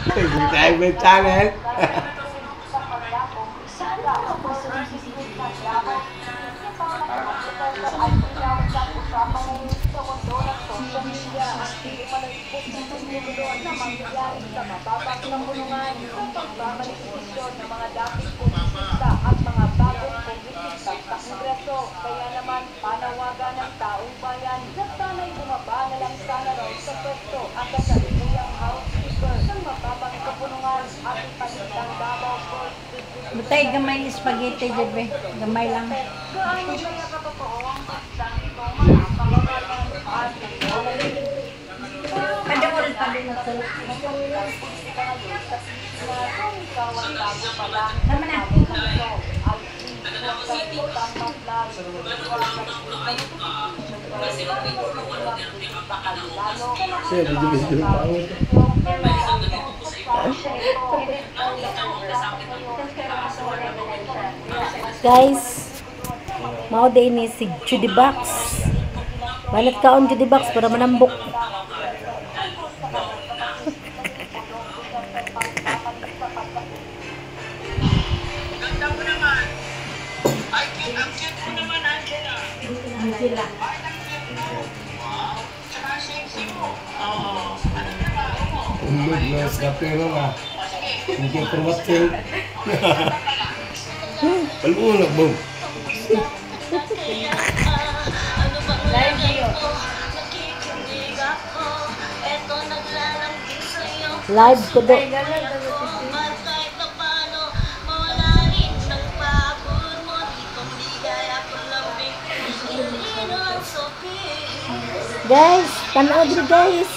Private channel. Kaya naman, panawagan ng taong bayan na sana'y bumaba na lang sana raw sa pwesto ang kasalukuyang housekeeper ng mababang kapunungan at ipalitang Davao Fourth District. Butay gamay spaghetti, Jebe. Gamay lang. Gaano kaya katotoo ang pagsang ito mapapakalan at Padawal pa din ito. Tama na. Guys, mao day ni si Judy Box. Balat kaon Judy Box para manambok. Angela. Umbog na sa pero nga. Hindi perwatin. Palulo mo. Live ko do. Guys, tanaw din guys.